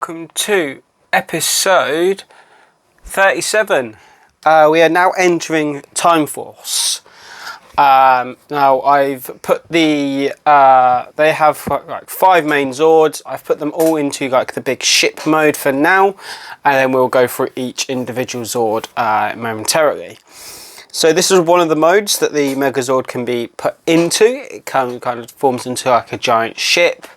welcome to episode 37. We are now entering Time Force. Now I've put the they have like 5 main Zords. I've put them all into like the big ship mode for now, and then we'll go through each individual Zord momentarily. So this is one of the modes that the Megazord can be put into. It kind of forms into like a giant ship.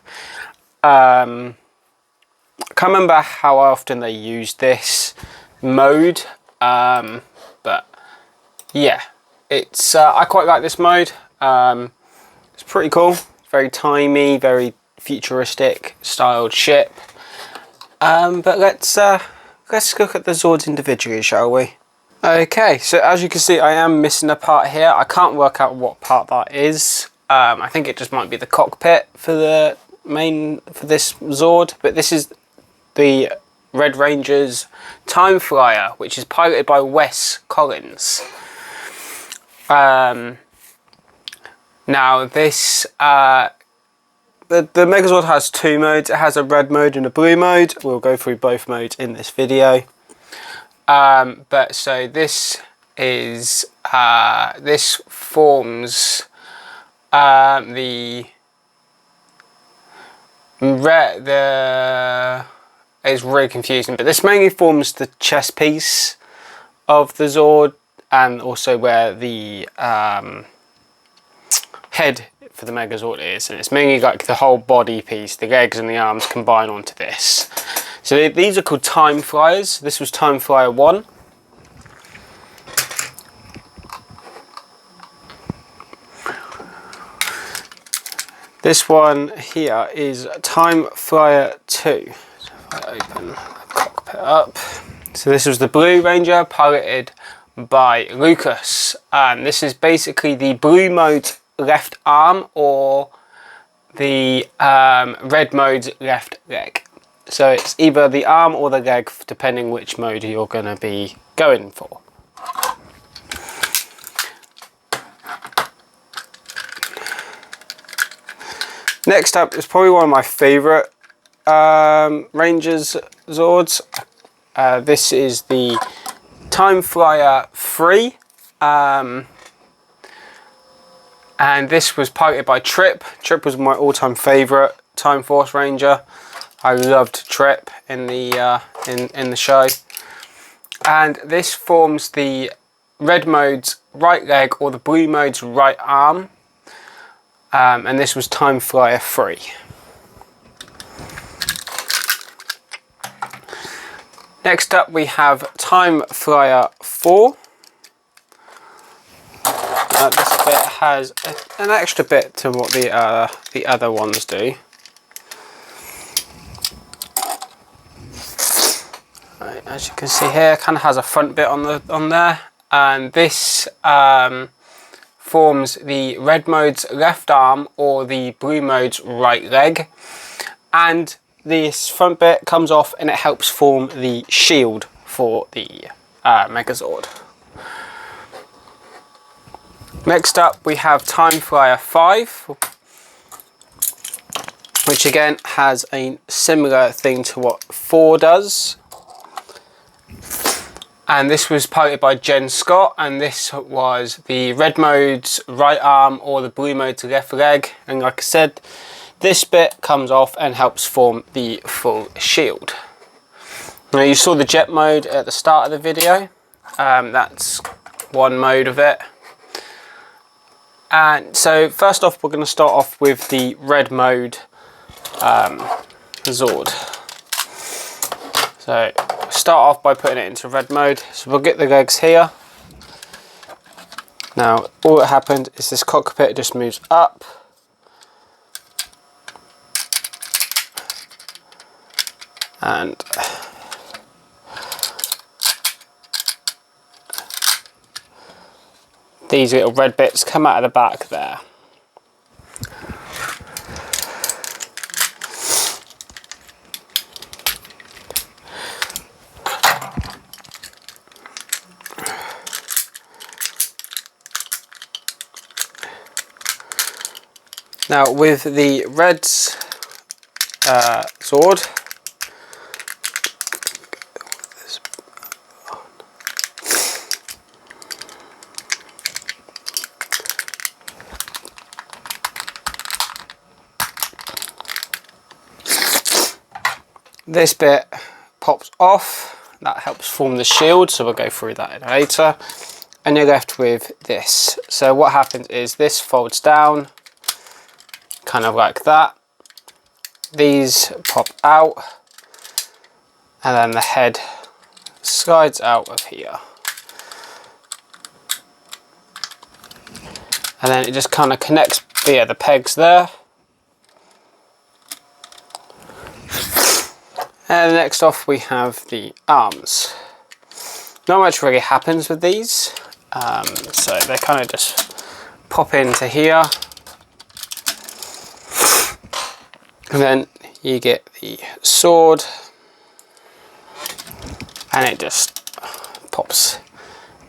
I can't remember how often they use this mode, but yeah, it's I quite like this mode. It's pretty cool, very timey, very futuristic styled ship. But let's look at the Zords individually, shall we? Okay, so as you can see, I am missing a part here. I can't work out what part that is. I think it just might be the cockpit for the for this Zord, but this is the Red Ranger's Time Flyer, which is piloted by Wes Collins. Now this the Megazord has 2 modes. It has a red mode and a blue mode. We'll go through both modes in this video. But so this is this forms it's really confusing, but this mainly forms the chest piece of the Zord, and also where the head for the Megazord is, and it's mainly like the whole body piece, the legs and the arms combine onto this. So these are called Time Flyers. This was Time Flyer 1. This one here is Time Flyer 2. So if I open the cockpit up. So this was the Blue Ranger, piloted by Lucas. This is basically the blue mode left arm, or the red mode's left leg. So it's either the arm or the leg, depending which mode you're going to be going for. Next up is probably one of my favourite Rangers Zords. This is the Time Flyer 3. And this was piloted by Trip. Trip was my all-time favourite Time Force Ranger. I loved Trip in the show. And this forms the red mode's right leg or the blue mode's right arm. And this was Time Flyer 3. Next up we have Time Flyer 4. This bit has an extra bit to what the other ones do. Right, as you can see here, it kind of has a front bit on there, and this forms the red mode's left arm or the blue mode's right leg, and this front bit comes off and it helps form the shield for the Megazord. Next up we have Time Flyer 5, which again has a similar thing to what 4 does. And this was piloted by Jen Scott, and this was the red mode's right arm or the blue mode's left leg. And like I said, this bit comes off and helps form the full shield. Now you saw the jet mode at the start of the video. That's one mode of it. And so first off, we're going to start off with the red mode Zord. So start off by putting it into red mode. So we'll get the legs here. Now all that happened is this cockpit just moves up. And these little red bits come out of the back there. Now with the red Zord, this bit pops off. That helps form the shield, so we'll go through that later. And you're left with this. So what happens is this folds down, kind of like that. These pop out, and then the head slides out of here. And then it just kind of connects via the pegs there. And next off we have the arms. Not much really happens with these, so they kind of just pop into here. And then you get the sword, and it just pops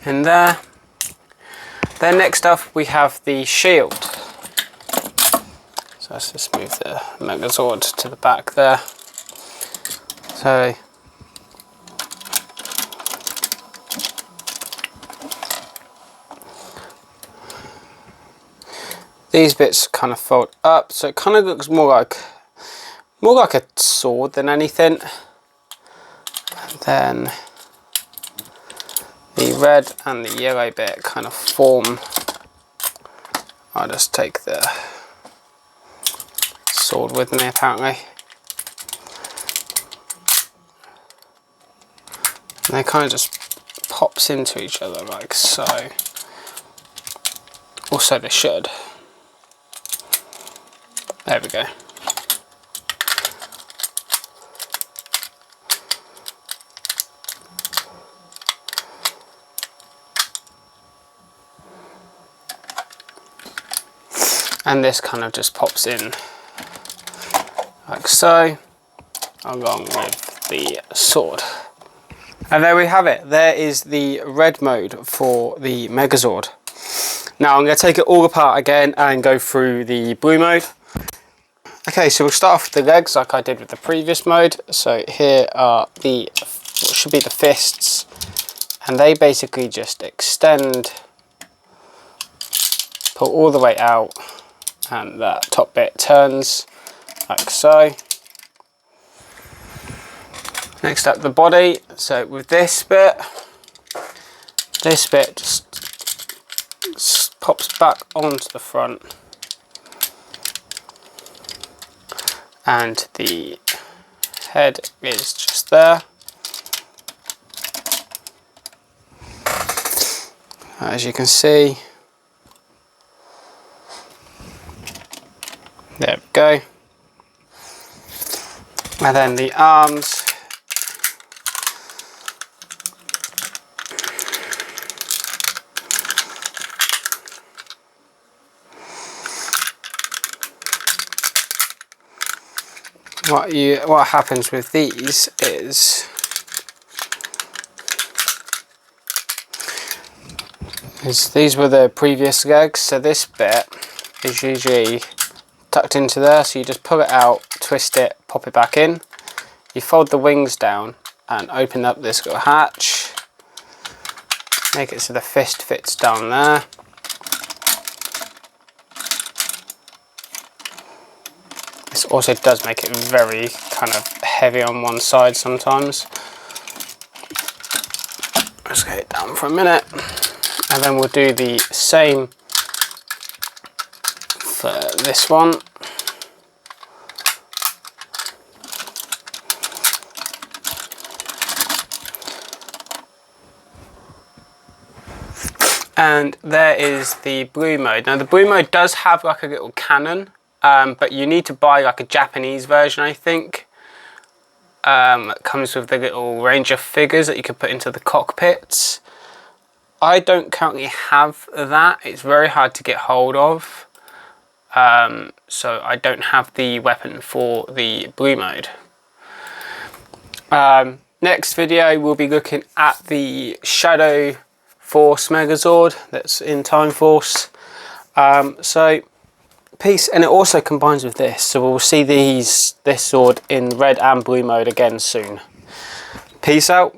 in there. Then next up we have the shield. So let's just move the Megazord to the back there. So these bits kind of fold up, so it kind of looks more like a sword than anything. And then the red and the yellow bit kind of form. I'll just take the sword with me apparently. And they kind of just pops into each other like so. Also they should. There we go. And this kind of just pops in like so, along with the sword. And there we have it. There is the red mode for the Megazord. Now I'm going to take it all apart again and go through the blue mode. Okay, so we'll start off with the legs like I did with the previous mode. So here are the, what should be the fists, and they basically just extend, pull all the way out, and that top bit turns like so. Next up the body. So with this bit just pops back onto the front, and the head is just there. As you can see, there we go. And then the arms, what happens with these is these were the previous legs, so this bit is usually tucked into there, so you just pull it out, twist it, pop it back in. You fold the wings down and open up this little hatch, make it so the fist fits down there. This also does make it very kind of heavy on one side sometimes. Let's get it down for a minute, and then we'll do the same for this one. And there is the blue mode. Now the blue mode does have like a little cannon, but you need to buy like a Japanese version, I think. It comes with the little Ranger figures that you can put into the cockpits. I don't currently have that. It's very hard to get hold of. So I don't have the weapon for the blue mode. Next video we'll be looking at the Shadow Force Megazord that's in Time Force. So peace, and it also combines with this, so we'll see this sword in red and blue mode again soon. Peace out.